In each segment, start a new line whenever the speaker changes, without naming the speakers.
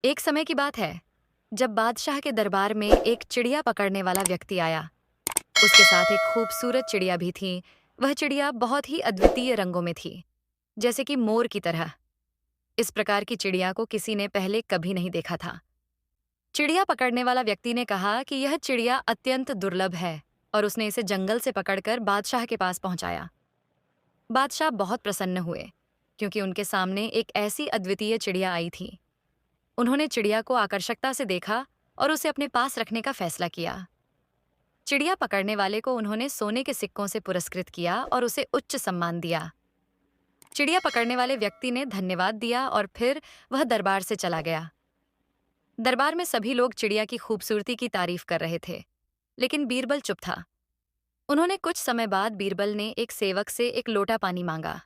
एक समय की बात है जब बादशाह के दरबार में एक चिड़िया पकड़ने वाला व्यक्ति आया। उसके साथ एक खूबसूरत चिड़िया भी थी। वह चिड़िया बहुत ही अद्वितीय रंगों में थी, जैसे कि मोर की तरह। इस प्रकार की चिड़िया को किसी ने पहले कभी नहीं देखा था। चिड़िया पकड़ने वाला व्यक्ति ने कहा कि यह चिड़िया अत्यंत दुर्लभ है और उसने इसे जंगल से पकड़कर बादशाह के पास पहुंचाया। बादशाह बहुत प्रसन्न हुए क्योंकि उनके सामने एक ऐसी अद्वितीय चिड़िया आई थी। उन्होंने चिड़िया को आकर्षकता से देखा और उसे अपने पास रखने का फैसला किया। चिड़िया पकड़ने वाले को उन्होंने सोने के सिक्कों से पुरस्कृत किया और उसे उच्च सम्मान दिया। चिड़िया पकड़ने वाले व्यक्ति ने धन्यवाद दिया और फिर वह दरबार से चला गया। दरबार में सभी लोग चिड़िया की खूबसूरती की तारीफ कर रहे थे, लेकिन बीरबल चुप था। उन्होंने कुछ समय बाद बीरबल ने एक सेवक से एक लोटा पानी मांगा।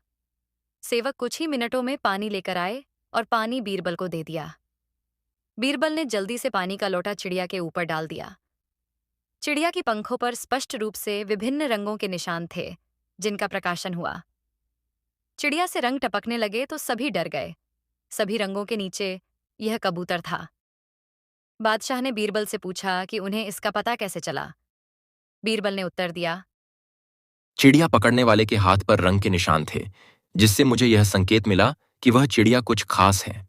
सेवक कुछ ही मिनटों में पानी लेकर आए और पानी बीरबल को दे दिया। बीरबल ने जल्दी से पानी का लोटा चिड़िया के ऊपर डाल दिया। चिड़िया की पंखों पर स्पष्ट रूप से विभिन्न रंगों के निशान थे, जिनका प्रकाशन हुआ। चिड़िया से रंग टपकने लगे तो सभी डर गए। सभी रंगों के नीचे यह कबूतर था। बादशाह ने बीरबल से पूछा कि उन्हें इसका पता कैसे चला। बीरबल ने उत्तर दिया,
चिड़िया पकड़ने वाले के हाथ पर रंग के निशान थे, जिससे मुझे यह संकेत मिला कि वह चिड़िया कुछ खास है।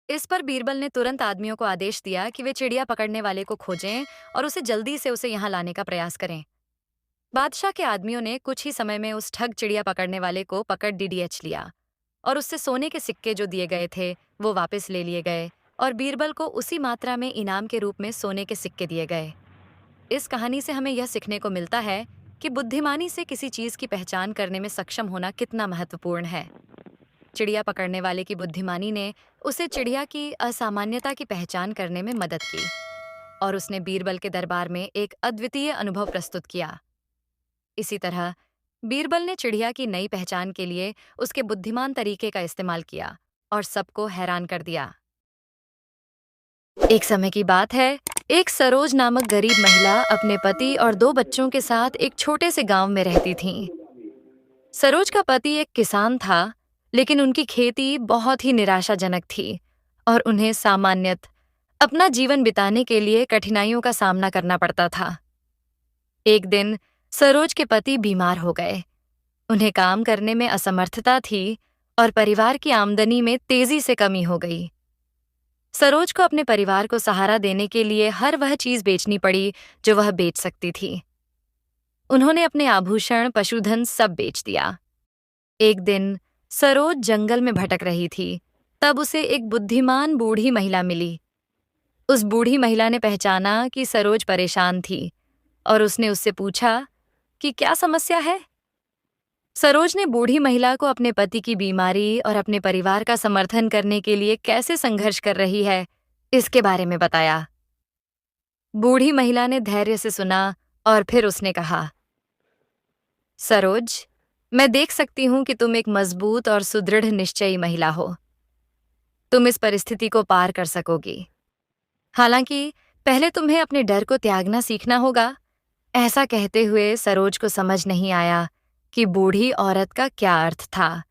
इस पर बीरबल ने तुरंत आदमियों को आदेश दिया कि वे चिड़िया पकड़ने वाले को खोजें और उसे जल्दी से उसे यहाँ लाने का प्रयास करें। बादशाह के आदमियों ने कुछ ही समय में उस ठग चिड़िया पकड़ने वाले को पकड़ डीडीएच लिया और उससे सोने के सिक्के जो दिए गए थे वो वापस ले लिए गए और बीरबल को उसी मात्रा में इनाम के रूप में सोने के सिक्के दिए गए। इस कहानी से हमें यह सीखने को मिलता है कि बुद्धिमानी से किसी चीज की पहचान करने में सक्षम होना कितना महत्वपूर्ण है। चिड़िया पकड़ने वाले की बुद्धिमानी ने उसे चिड़िया की असामान्यता की पहचान करने में मदद की और उसने बीरबल के दरबार में एक अद्वितीय अनुभव प्रस्तुत किया। इसी तरह बीरबल ने चिड़िया की नई पहचान के लिए उसके बुद्धिमान तरीके का इस्तेमाल किया और सबको हैरान कर दिया। एक समय की बात है, एक सरोज नामक गरीब महिला अपने पति और 2 बच्चों के साथ एक छोटे से गांव में रहती थीं। सरोज का पति एक किसान था, लेकिन उनकी खेती बहुत ही निराशाजनक थी और उन्हें सामान्यतः अपना जीवन बिताने के लिए कठिनाइयों का सामना करना पड़ता था। एक दिन सरोज के पति बीमार हो गए। उन्हें काम करने में असमर्थता थी और परिवार की आमदनी में तेजी से कमी हो गई। सरोज को अपने परिवार को सहारा देने के लिए हर वह चीज बेचनी पड़ी जो वह बेच सकती थी। उन्होंने अपने आभूषण, पशुधन सब बेच दिया। एक दिन सरोज जंगल में भटक रही थी, तब उसे एक बुद्धिमान बूढ़ी महिला मिली। उस बूढ़ी महिला ने पहचाना कि सरोज परेशान थी और उसने उससे पूछा कि क्या समस्या है। सरोज ने बूढ़ी महिला को अपने पति की बीमारी और अपने परिवार का समर्थन करने के लिए कैसे संघर्ष कर रही है, इसके बारे में बताया। बूढ़ी महिला ने धैर्य से सुना और फिर उसने कहा, सरोज, मैं देख सकती हूं कि तुम एक मजबूत और सुदृढ़ निश्चयी महिला हो। तुम इस परिस्थिति को पार कर सकोगी। हालांकि पहले तुम्हें अपने डर को त्यागना सीखना होगा। ऐसा कहते हुए सरोज को समझ नहीं आया कि बूढ़ी औरत का क्या अर्थ था,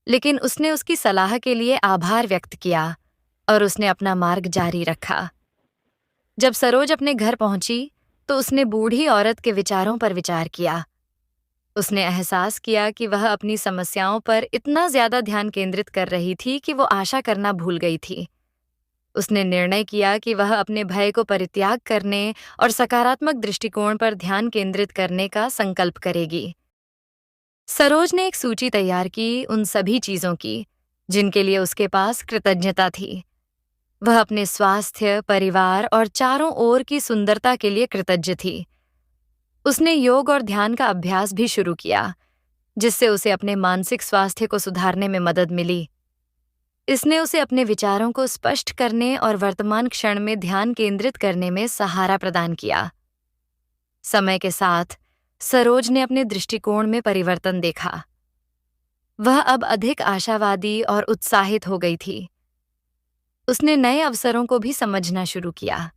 लेकिन उसने उसकी सलाह के लिए आभार व्यक्त किया और उसने अपना मार्ग जारी रखा। जब सरोज अपने घर पहुंची तो उसने बूढ़ी औरत के विचारों पर विचार किया। उसने एहसास किया कि वह अपनी समस्याओं पर इतना ज्यादा ध्यान केंद्रित कर रही थी कि वो आशा करना भूल गई थी। उसने निर्णय किया कि वह अपने भय को परित्याग करने और सकारात्मक दृष्टिकोण पर ध्यान केंद्रित करने का संकल्प करेगी। सरोज ने एक सूची तैयार की उन सभी चीजों की जिनके लिए उसके पास कृतज्ञता थी। वह अपने स्वास्थ्य, परिवार और चारों ओर की सुंदरता के लिए कृतज्ञ थी। उसने योग और ध्यान का अभ्यास भी शुरू किया, जिससे उसे अपने मानसिक स्वास्थ्य को सुधारने में मदद मिली। इसने उसे अपने विचारों को स्पष्ट करने और वर्तमान क्षण में ध्यान केंद्रित करने में सहारा प्रदान किया। समय के साथ सरोज ने अपने दृष्टिकोण में परिवर्तन देखा। वह अब अधिक आशावादी और उत्साहित हो गई थी। उसने नए अवसरों को भी समझना शुरू किया।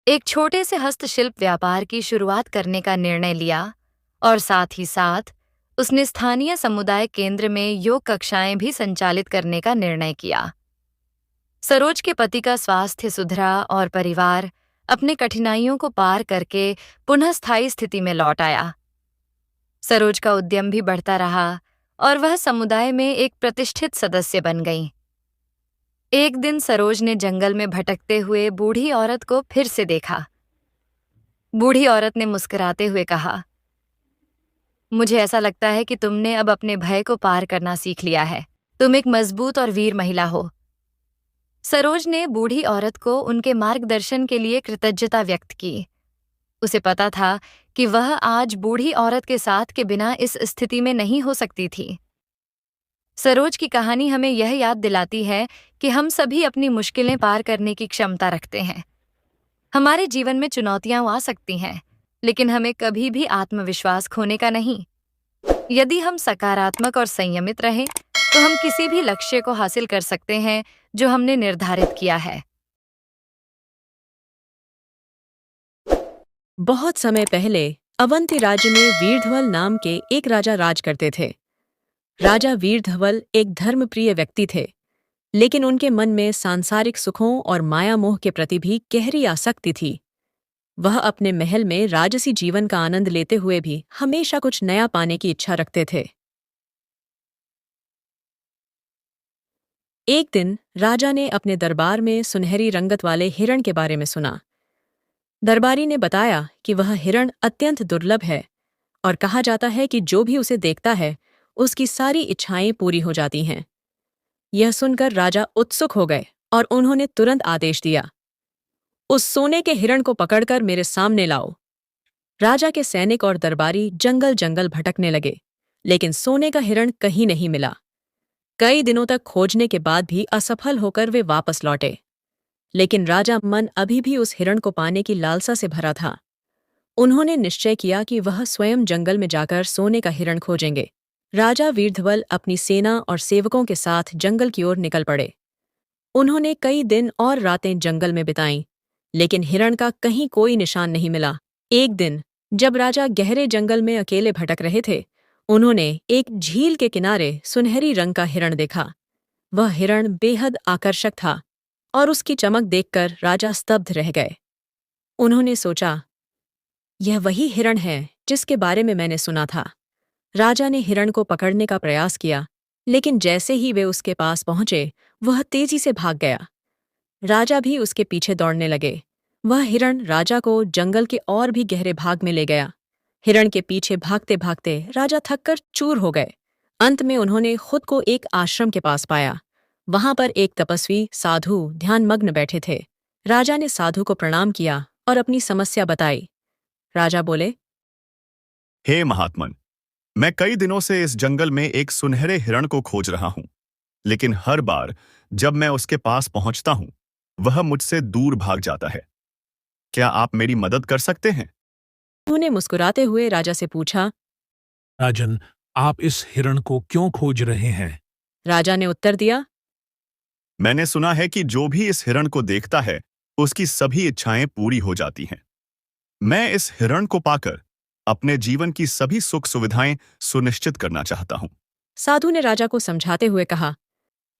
एक छोटे से हस्तशिल्प व्यापार की शुरुआत करने का निर्णय लिया और साथ ही साथ उसने स्थानीय समुदाय केंद्र में योग कक्षाएं भी संचालित करने का निर्णय किया। सरोज के पति का स्वास्थ्य सुधरा और परिवार अपने कठिनाइयों को पार करके पुनः स्थायी स्थिति में लौट आया। सरोज का उद्यम भी बढ़ता रहा और वह समुदाय में एक प्रतिष्ठित सदस्य बन गई। एक दिन सरोज ने जंगल में भटकते हुए बूढ़ी औरत को फिर से देखा। बूढ़ी औरत ने मुस्कुराते हुए कहा, मुझे ऐसा लगता है कि तुमने अब अपने भय को पार करना सीख लिया है। तुम एक मजबूत और वीर महिला हो। सरोज ने बूढ़ी औरत को उनके मार्गदर्शन के लिए कृतज्ञता व्यक्त की। उसे पता था कि वह आज बूढ़ी औरत के साथ के बिना इस स्थिति में नहीं हो सकती थी। सरोज की कहानी हमें यह याद दिलाती है कि हम सभी अपनी मुश्किलें पार करने की क्षमता रखते हैं। हमारे जीवन में चुनौतियां आ सकती हैं, लेकिन हमें कभी भी आत्मविश्वास खोने का नहीं। यदि हम सकारात्मक और संयमित रहें, तो हम किसी भी लक्ष्य को हासिल कर सकते हैं जो हमने निर्धारित किया है।
बहुत समय पहले अवंती राज्य में वीरधवल नाम के एक राजा राज करते थे। राजा वीरधवल एक धर्मप्रिय व्यक्ति थे, लेकिन उनके मन में सांसारिक सुखों और माया मोह के प्रति भी गहरी आसक्ति थी। वह अपने महल में राजसी जीवन का आनंद लेते हुए भी हमेशा कुछ नया पाने की इच्छा रखते थे। एक दिन राजा ने अपने दरबार में सुनहरी रंगत वाले हिरण के बारे में सुना। दरबारी ने बताया कि वह हिरण अत्यंत दुर्लभ है और कहा जाता है कि जो भी उसे देखता है उसकी सारी इच्छाएं पूरी हो जाती हैं। यह सुनकर राजा उत्सुक हो गए और उन्होंने तुरंत आदेश दिया, उस सोने के हिरण को पकड़कर मेरे सामने लाओ। राजा के सैनिक और दरबारी जंगल जंगल भटकने लगे, लेकिन सोने का हिरण कहीं नहीं मिला। कई दिनों तक खोजने के बाद भी असफल होकर वे वापस लौटे, लेकिन राजा मन अभी भी उस हिरण को पाने की लालसा से भरा था। उन्होंने निश्चय किया कि वह स्वयं जंगल में जाकर सोने का हिरण खोजेंगे। राजा वीरधवल अपनी सेना और सेवकों के साथ जंगल की ओर निकल पड़े। उन्होंने कई दिन और रातें जंगल में बिताईं, लेकिन हिरण का कहीं कोई निशान नहीं मिला। एक दिन जब राजा गहरे जंगल में अकेले भटक रहे थे, उन्होंने एक झील के किनारे सुनहरी रंग का हिरण देखा। वह हिरण बेहद आकर्षक था और उसकी चमक देखकर राजा स्तब्ध रह गए। उन्होंने सोचा, यह वही हिरण है जिसके बारे में मैंने सुना था। राजा ने हिरण को पकड़ने का प्रयास किया, लेकिन जैसे ही वे उसके पास पहुंचे, वह तेजी से भाग गया। राजा भी उसके पीछे दौड़ने लगे। वह हिरण राजा को जंगल के और भी गहरे भाग में ले गया। हिरण के पीछे भागते भागते राजा थककर चूर हो गए। अंत में उन्होंने खुद को एक आश्रम के पास पाया। वहां पर एक तपस्वी साधु ध्यानमग्न बैठे थे। राजा ने साधु को प्रणाम किया और अपनी समस्या बताई। राजा बोले,
हे महात्मन, मैं कई दिनों से इस जंगल में एक सुनहरे हिरण को खोज रहा हूं, लेकिन हर बार जब मैं उसके पास पहुंचता हूं, वह मुझसे दूर भाग जाता है। क्या आप मेरी मदद कर सकते हैं?
उन्होंने मुस्कुराते हुए राजा से पूछा।
राजन, आप इस हिरण को क्यों खोज रहे हैं?
राजा ने उत्तर दिया,
मैंने सुना है कि जो भी इस हिरण को देखता है, उसकी सभी इच्छाएं पूरी हो जाती हैं। मैं इस हिरण को पाकर अपने जीवन की सभी सुख सुविधाएं सुनिश्चित करना चाहता हूं।
साधु ने राजा को समझाते हुए कहा,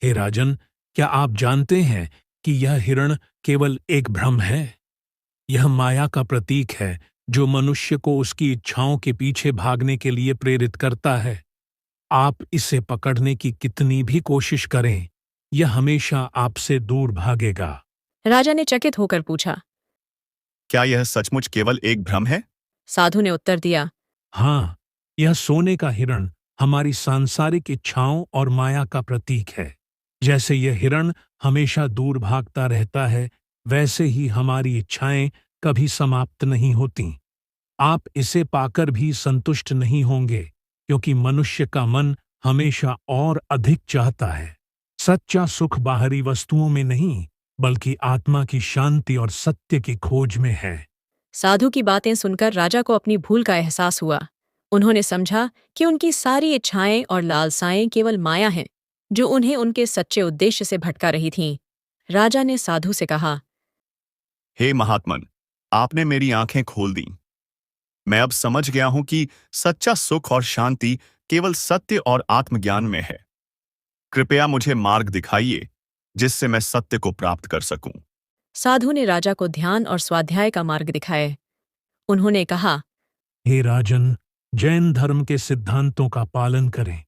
हे राजन, क्या आप जानते हैं कि यह हिरण केवल एक भ्रम है? यह माया का प्रतीक है जो मनुष्य को उसकी इच्छाओं के पीछे भागने के लिए प्रेरित करता है। आप इसे पकड़ने की कितनी भी कोशिश करें, यह हमेशा आपसे दूर भागेगा।
राजा ने चकित होकर पूछा।
क्या यह सचमुच केवल एक भ्रम है?
साधु ने उत्तर दिया,
हाँ, यह सोने का हिरण हमारी सांसारिक इच्छाओं और माया का प्रतीक है। जैसे यह हिरण हमेशा दूर भागता रहता है, वैसे ही हमारी इच्छाएं कभी समाप्त नहीं होती। आप इसे पाकर भी संतुष्ट नहीं होंगे, क्योंकि मनुष्य का मन हमेशा और अधिक चाहता है। सच्चा सुख बाहरी वस्तुओं में नहीं, बल्कि आत्मा की शांति और सत्य की खोज में है।
साधु की बातें सुनकर राजा को अपनी भूल का एहसास हुआ। उन्होंने समझा कि उनकी सारी इच्छाएं और लालसाएं केवल माया हैं, जो उन्हें उनके सच्चे उद्देश्य से भटका रही थीं। राजा ने साधु से कहा,
हे महात्मन, आपने मेरी आंखें खोल दी। मैं अब समझ गया हूं कि सच्चा सुख और शांति केवल सत्य और आत्मज्ञान में है। कृपया मुझे मार्ग दिखाइए जिससे मैं सत्य को प्राप्त कर सकूं।
साधु ने राजा को ध्यान और स्वाध्याय का मार्ग दिखाए। उन्होंने कहा,
हे राजन, जैन धर्म के सिद्धांतों का पालन करें।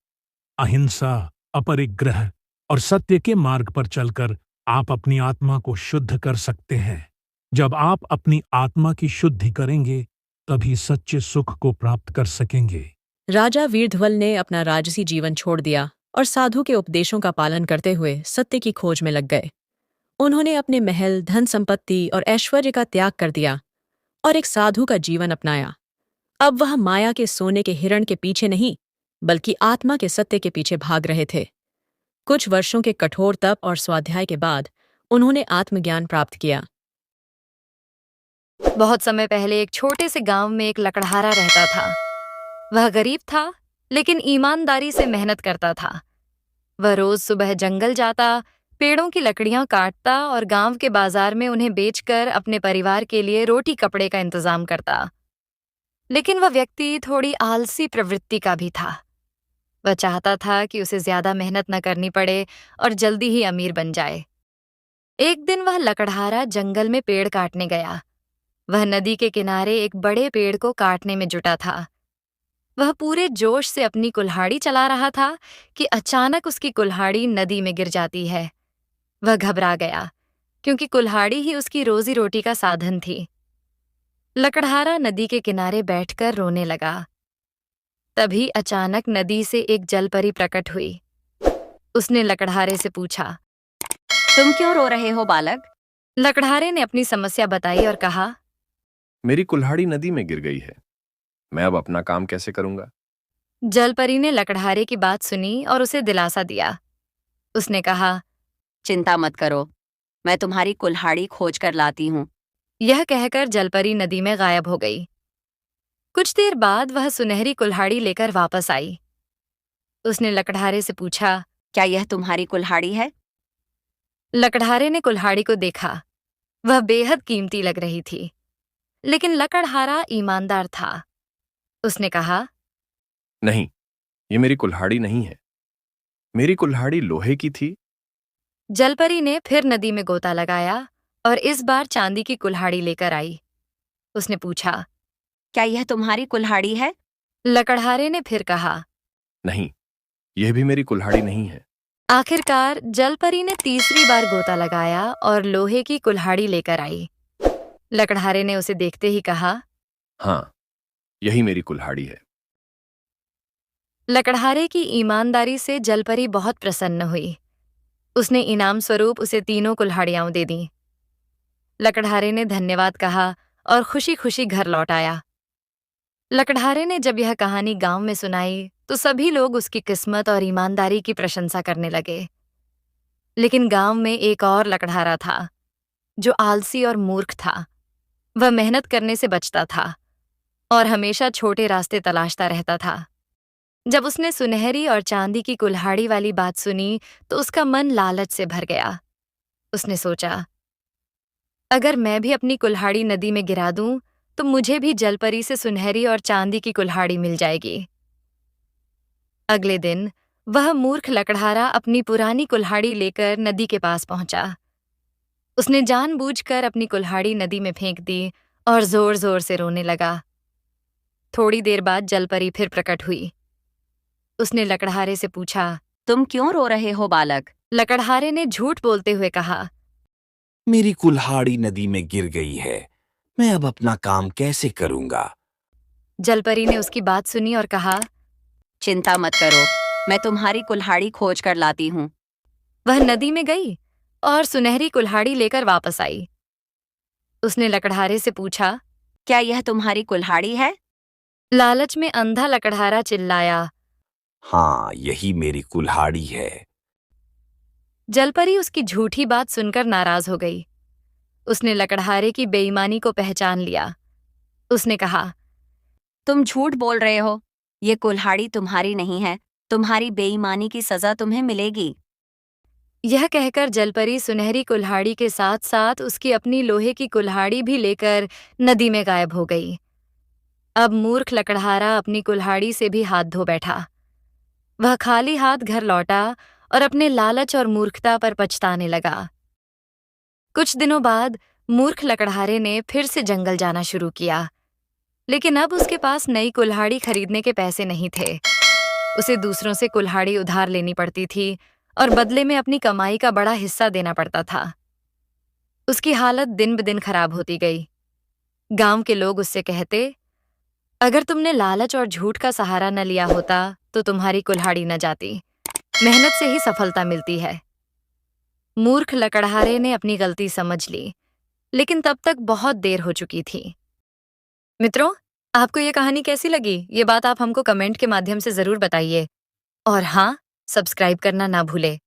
अहिंसा, अपरिग्रह और सत्य के मार्ग पर चलकर आप अपनी आत्मा को शुद्ध कर सकते हैं। जब आप अपनी आत्मा की शुद्धि करेंगे तभी सच्चे सुख को प्राप्त कर सकेंगे।
राजा वीरध्वल ने अपना राजसी जीवन छोड़ दिया और साधु के उपदेशों का पालन करते हुए सत्य की खोज में लग गए। उन्होंने अपने महल, धन संपत्ति और ऐश्वर्य का त्याग कर दिया और एक साधु का जीवन अपनाया। अब वह माया के सोने के हिरण के पीछे नहीं, बल्कि आत्मा के सत्य के पीछे भाग रहे थे। कुछ वर्षों के कठोर तप और स्वाध्याय के बाद उन्होंने आत्मज्ञान प्राप्त किया।
बहुत समय पहले एक छोटे से गांव में एक लकड़हारा रहता था। वह गरीब था, लेकिन ईमानदारी से मेहनत करता था। वह रोज सुबह जंगल जाता, पेड़ों की लकड़ियां काटता और गांव के बाजार में उन्हें बेचकर अपने परिवार के लिए रोटी कपड़े का इंतजाम करता। लेकिन वह व्यक्ति थोड़ी आलसी प्रवृत्ति का भी था। वह चाहता था कि उसे ज्यादा मेहनत न करनी पड़े और जल्दी ही अमीर बन जाए। एक दिन वह लकड़हारा जंगल में पेड़ काटने गया। वह नदी के किनारे एक बड़े पेड़ को काटने में जुटा था। वह पूरे जोश से अपनी कुल्हाड़ी चला रहा था कि अचानक उसकी कुल्हाड़ी नदी में गिर जाती है। वह घबरा गया, क्योंकि कुल्हाड़ी ही उसकी रोजी रोटी का साधन थी। लकड़हारा नदी के किनारे बैठकर रोने लगा। तभी अचानक नदी से एक जलपरी प्रकट हुई। उसने लकड़हारे से पूछा,
तुम क्यों रो रहे हो बालक?
लकड़हारे ने अपनी समस्या बताई और कहा,
मेरी कुल्हाड़ी नदी में गिर गई है। मैं अब अपना काम कैसे करूंगा?
जलपरी ने लकड़हारे की बात सुनी और उसे दिलासा दिया। उसने कहा,
चिंता मत करो, मैं तुम्हारी कुल्हाड़ी खोज कर लाती हूँ।
यह कहकर जलपरी नदी में गायब हो गई। कुछ देर बाद वह सुनहरी कुल्हाड़ी लेकर वापस आई। उसने लकड़हारे से पूछा,
क्या यह तुम्हारी कुल्हाड़ी है?
लकड़हारे ने कुल्हाड़ी को देखा। वह बेहद कीमती लग रही थी, लेकिन लकड़हारा ईमानदार था। उसने कहा,
नहीं, ये मेरी कुल्हाड़ी नहीं है। मेरी कुल्हाड़ी लोहे की थी।
जलपरी ने फिर नदी में गोता लगाया और इस बार चांदी की कुल्हाड़ी लेकर आई। उसने पूछा,
क्या यह तुम्हारी कुल्हाड़ी है?
लकड़हारे ने फिर कहा,
नहीं, यह भी मेरी कुल्हाड़ी नहीं है।
आखिरकार जलपरी ने तीसरी बार गोता लगाया और लोहे की कुल्हाड़ी लेकर आई। लकड़हारे ने उसे देखते ही कहा,
हाँ, यही मेरी कुल्हाड़ी है।
लकड़हारे की ईमानदारी से जलपरी बहुत प्रसन्न हुई। उसने इनाम स्वरूप उसे तीनों कुल्हाड़ियां दे दी। लकड़हारे ने धन्यवाद कहा और खुशी खुशी घर लौट आया। लकड़हारे ने जब यह कहानी गांव में सुनाई तो सभी लोग उसकी किस्मत और ईमानदारी की प्रशंसा करने लगे। लेकिन गांव में एक और लकड़हारा था, जो आलसी और मूर्ख था। वह मेहनत करने से बचता था और हमेशा छोटे रास्ते तलाशता रहता था। जब उसने सुनहरी और चांदी की कुल्हाड़ी वाली बात सुनी तो उसका मन लालच से भर गया। उसने सोचा, अगर मैं भी अपनी कुल्हाड़ी नदी में गिरा दूं तो मुझे भी जलपरी से सुनहरी और चांदी की कुल्हाड़ी मिल जाएगी। अगले दिन वह मूर्ख लकड़हारा अपनी पुरानी कुल्हाड़ी लेकर नदी के पास पहुंचा। उसने जानबूझकर अपनी कुल्हाड़ी नदी में फेंक दी और जोर जोर से रोने लगा। थोड़ी देर बाद जलपरी फिर प्रकट हुई। उसने लकड़हारे से पूछा,
तुम क्यों रो रहे हो बालक?
लकड़हारे ने झूठ बोलते हुए कहा,
मेरी कुल्हाड़ी नदी में गिर गई है। मैं अब अपना काम कैसे करूंगा?
जलपरी ने उसकी बात सुनी और कहा,
चिंता मत करो, मैं तुम्हारी कुल्हाड़ी खोज कर लाती हूँ।
वह नदी में गई और सुनहरी कुल्हाड़ी लेकर वापस आई। उसने लकड़हारे से पूछा,
क्या यह तुम्हारी कुल्हाड़ी है?
लालच में अंधा लकड़हारा चिल्लाया,
हाँ, यही मेरी कुल्हाड़ी है।
जलपरी उसकी झूठी बात सुनकर नाराज हो गई। उसने लकड़हारे की बेईमानी को पहचान लिया। उसने कहा,
तुम झूठ बोल रहे हो, ये कुल्हाड़ी तुम्हारी नहीं है। तुम्हारी बेईमानी की सजा तुम्हें मिलेगी।
यह कहकर जलपरी सुनहरी कुल्हाड़ी के साथ साथ उसकी अपनी लोहे की कुल्हाड़ी भी लेकर नदी में गायब हो गई। अब मूर्ख लकड़हारा अपनी कुल्हाड़ी से भी हाथ धो बैठा। वह खाली हाथ घर लौटा और अपने लालच और मूर्खता पर पछताने लगा। कुछ दिनों बाद मूर्ख लकड़हारे ने फिर से जंगल जाना शुरू किया, लेकिन अब उसके पास नई कुल्हाड़ी खरीदने के पैसे नहीं थे। उसे दूसरों से कुल्हाड़ी उधार लेनी पड़ती थी और बदले में अपनी कमाई का बड़ा हिस्सा देना पड़ता था। उसकी हालत दिन ब दिन खराब होती गई। गांव के लोग उससे कहते, अगर तुमने लालच और झूठ का सहारा न लिया होता तो तुम्हारी कुल्हाड़ी न जाती। मेहनत से ही सफलता मिलती है। मूर्ख लकड़हारे ने अपनी गलती समझ ली, लेकिन तब तक बहुत देर हो चुकी थी। मित्रों, आपको ये कहानी कैसी लगी? ये बात आप हमको कमेंट के माध्यम से जरूर बताइए। और हाँ, सब्सक्राइब करना ना भूले।